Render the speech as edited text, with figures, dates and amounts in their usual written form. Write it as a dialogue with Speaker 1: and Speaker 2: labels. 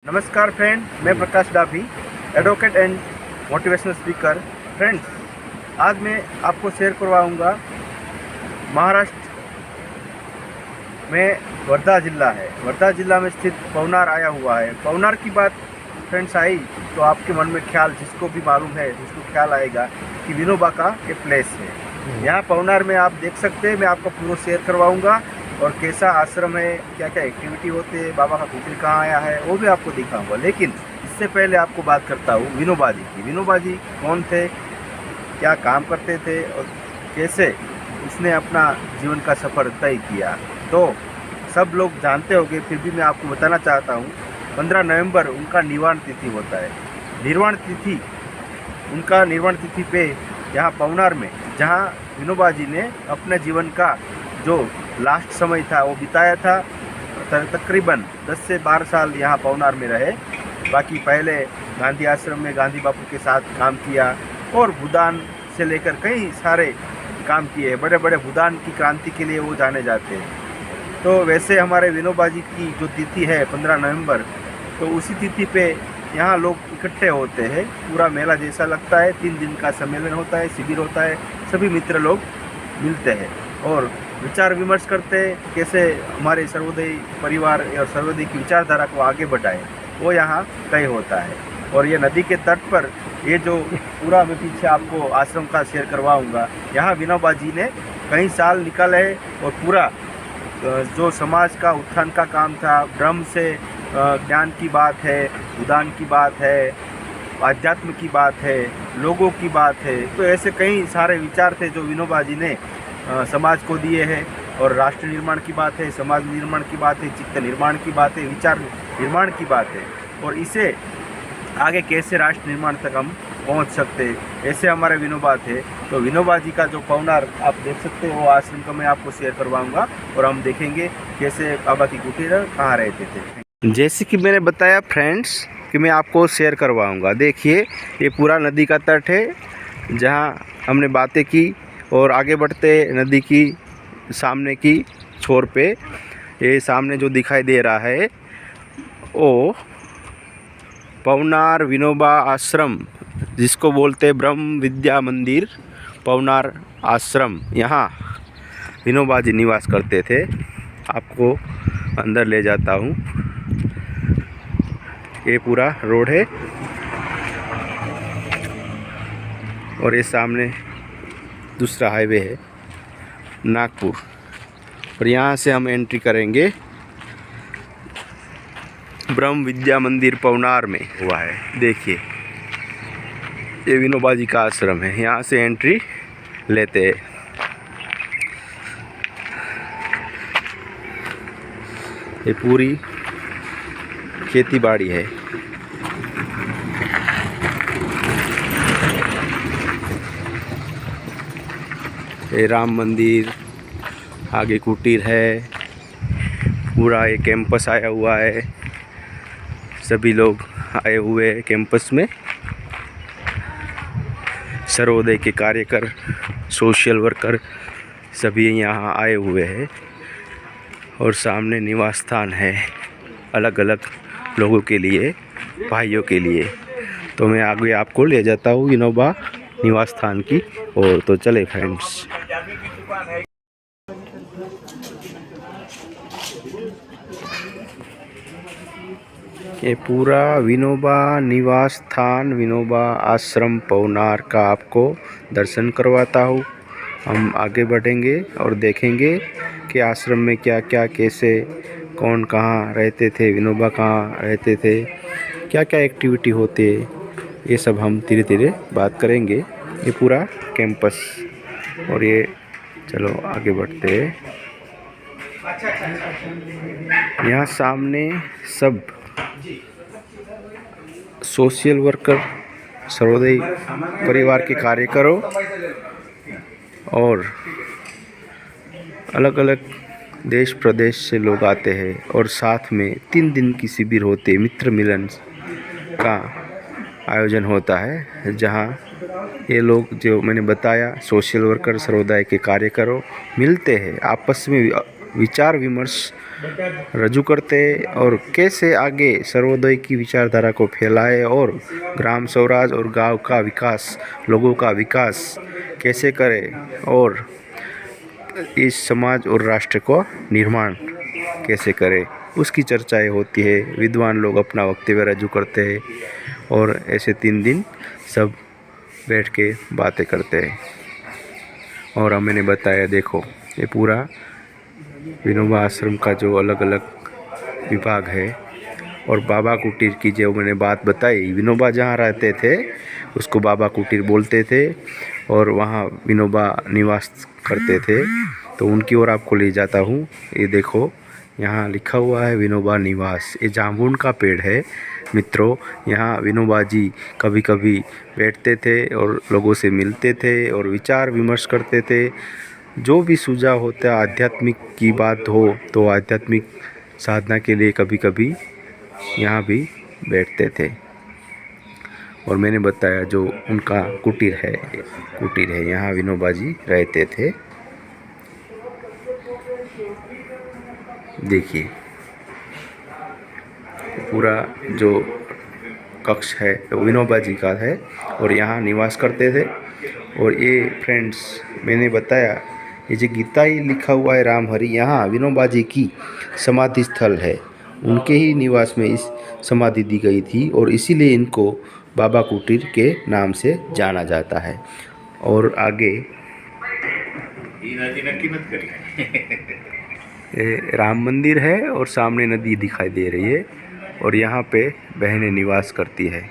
Speaker 1: नमस्कार फ्रेंड, मैं Prakash Dabhi, advocate and motivational speaker. Friends, आज मैं आपको शेयर करवाऊंगा महाराष्ट्र में वर्धा जिला है। वर्धा जिला में स्थित पवनार आया हुआ है। पवनार की बात फ्रेंड्स आई तो आपके मन में ख्याल, जिसको भी मालूम है उसको ख्याल आएगा कि विनोबा का ये प्लेस है। यहाँ पवनार में आप देख सकते हैं, मैं आपको पूरा शेयर करवाऊँगा और कैसा आश्रम है, क्या क्या एक्टिविटी होते हैं, बाबा का कुटीर कहाँ आया है, वो भी आपको दिखाऊंगा। लेकिन इससे पहले आपको बात करता हूँ विनोबा जी की। विनोबा जी कौन थे, क्या काम करते थे और कैसे उसने अपना जीवन का सफ़र तय किया, तो सब लोग जानते होंगे, फिर भी मैं आपको बताना चाहता हूँ। 15 नवंबर उनका निर्वाण तिथि होता है। उनका निर्वाण तिथि पे यहाँ पवनार में, जहाँ विनोबा जी ने अपने जीवन का जो लास्ट समय था वो बिताया था, तकरीबन 10 से 12 साल यहाँ पवनार में रहे। बाकी पहले गांधी आश्रम में गांधी बापू के साथ काम किया और भूदान से लेकर कई सारे काम किए। बड़े बड़े भूदान की क्रांति के लिए वो जाने जाते हैं। तो वैसे हमारे विनोबा जी की जो तिथि है 15 नवंबर, तो उसी तिथि पे यहाँ लोग इकट्ठे होते हैं। पूरा मेला जैसा लगता है। 3 दिन का सम्मेलन होता है, शिविर होता है, सभी मित्र लोग मिलते हैं और विचार विमर्श करते हैं कैसे हमारे सर्वोदय परिवार और सर्वोदय की विचारधारा को आगे बढ़ाएं, वो यहाँ तय होता है। और ये नदी के तट पर ये जो पूरा मैं पीछे आपको आश्रम का शेयर करवाऊँगा, यहाँ विनोबा जी ने कई साल निकाले और पूरा जो समाज का उत्थान का काम था, ब्रह्म से ज्ञान की बात है, उदान की बात है, आध्यात्म की बात है, लोगों की बात है, तो ऐसे कई सारे विचार थे जो विनोबा जी ने समाज को दिए हैं। और राष्ट्र निर्माण की बात है, समाज निर्माण की बात है, चित्त निर्माण की बात है, विचार निर्माण की बात है, और इसे आगे कैसे राष्ट्र निर्माण तक हम पहुंच सकते हैं, ऐसे हमारे विनोबा थे। तो विनोबा जी का जो पवनार आप देख सकते हो, वो आश्रम का मैं आपको शेयर करवाऊंगा और हम देखेंगे कैसे बाबा की कुटीर कहाँ रहते थे। जैसे कि मैंने बताया फ्रेंड्स कि मैं आपको शेयर करवाऊंगा। देखिए, ये पूरा नदी का तट है जहाँ हमने बातें की, और आगे बढ़ते नदी की सामने की छोर पे ये सामने जो दिखाई दे रहा है वो पवनार विनोबा आश्रम, जिसको बोलते हैं ब्रह्म विद्या मंदिर पवनार आश्रम। यहाँ विनोबा जी निवास करते थे। आपको अंदर ले जाता हूँ। ये पूरा रोड है और ये सामने दूसरा हाईवे है नागपुर, और यहाँ से हम एंट्री करेंगे ब्रह्म विद्या मंदिर पवनार में हुआ है। देखिए, ये विनोबा जी का आश्रम है। यहाँ से एंट्री लेते हैं। ये पूरी खेती बाड़ी है। ये राम मंदिर, आगे कुटीर है, पूरा ये कैंपस आया हुआ है। सभी लोग आए हुए हैं कैंपस में। सर्वोदय के कार्यकर, सोशल वर्कर सभी यहाँ आए हुए हैं। और सामने निवास स्थान है अलग अलग लोगों के लिए, भाइयों के लिए। तो मैं आगे आपको ले जाता हूँ विनोबा निवास स्थान की ओर। तो चले फ्रेंड्स। ये पूरा विनोबा निवास स्थान, विनोबा आश्रम पवनार का आपको दर्शन करवाता हूँ। हम आगे बढ़ेंगे और देखेंगे कि आश्रम में क्या क्या, कैसे, कौन कहाँ रहते थे, विनोबा कहाँ रहते थे, क्या क्या एक्टिविटी होती है, ये सब हम धीरे धीरे बात करेंगे। ये पूरा कैंपस, और ये चलो आगे बढ़ते हैं। यहाँ सामने सब सोशल वर्कर, सर्वोदय परिवार के कार्यकरों और अलग अलग देश प्रदेश से लोग आते हैं। और साथ में 3 दिन की शिविर होती है, मित्र मिलन का आयोजन होता है, जहाँ ये लोग जो मैंने बताया सोशल वर्कर, सर्वोदय के कार्यकरों मिलते हैं, आपस में विचार विमर्श रजू करते और कैसे आगे सर्वोदय की विचारधारा को फैलाए और ग्राम स्वराज और गांव का विकास, लोगों का विकास कैसे करें और इस समाज और राष्ट्र को निर्माण कैसे करें, उसकी चर्चाएं होती है। विद्वान लोग अपना वक्तव्य रजू करते हैं और ऐसे 3 दिन सब बैठ के बातें करते हैं। और मैंने बताया, देखो ये पूरा विनोबा आश्रम का जो अलग अलग विभाग है और बाबा कुटीर की जो मैंने बात बताई, विनोबा जहाँ रहते थे उसको बाबा कुटीर बोलते थे और वहाँ विनोबा निवास करते थे। तो उनकी ओर आपको ले जाता हूँ। ये देखो यहाँ लिखा हुआ है विनोबा निवास। ये जामुन का पेड़ है मित्रों। यहाँ विनोबा जी कभी कभी बैठते थे और लोगों से मिलते थे और विचार विमर्श करते थे। जो भी सुझाव होता, आध्यात्मिक की बात हो तो आध्यात्मिक साधना के लिए कभी कभी यहाँ भी बैठते थे। और मैंने बताया जो उनका कुटीर है यहाँ विनोबा जी रहते थे। देखिए पूरा जो कक्ष है वो विनोबा जी का है और यहाँ निवास करते थे। और ये फ्रेंड्स मैंने बताया, ये जो गीता ही लिखा हुआ है राम हरि, यहाँ विनोबा जी की समाधि स्थल है। उनके ही निवास में इस समाधि दी गई थी और इसीलिए इनको बाबा कुटीर के नाम से जाना जाता है। और आगे ये राम मंदिर है और सामने नदी दिखाई दे रही है और यहाँ पे बहनें निवास करती है।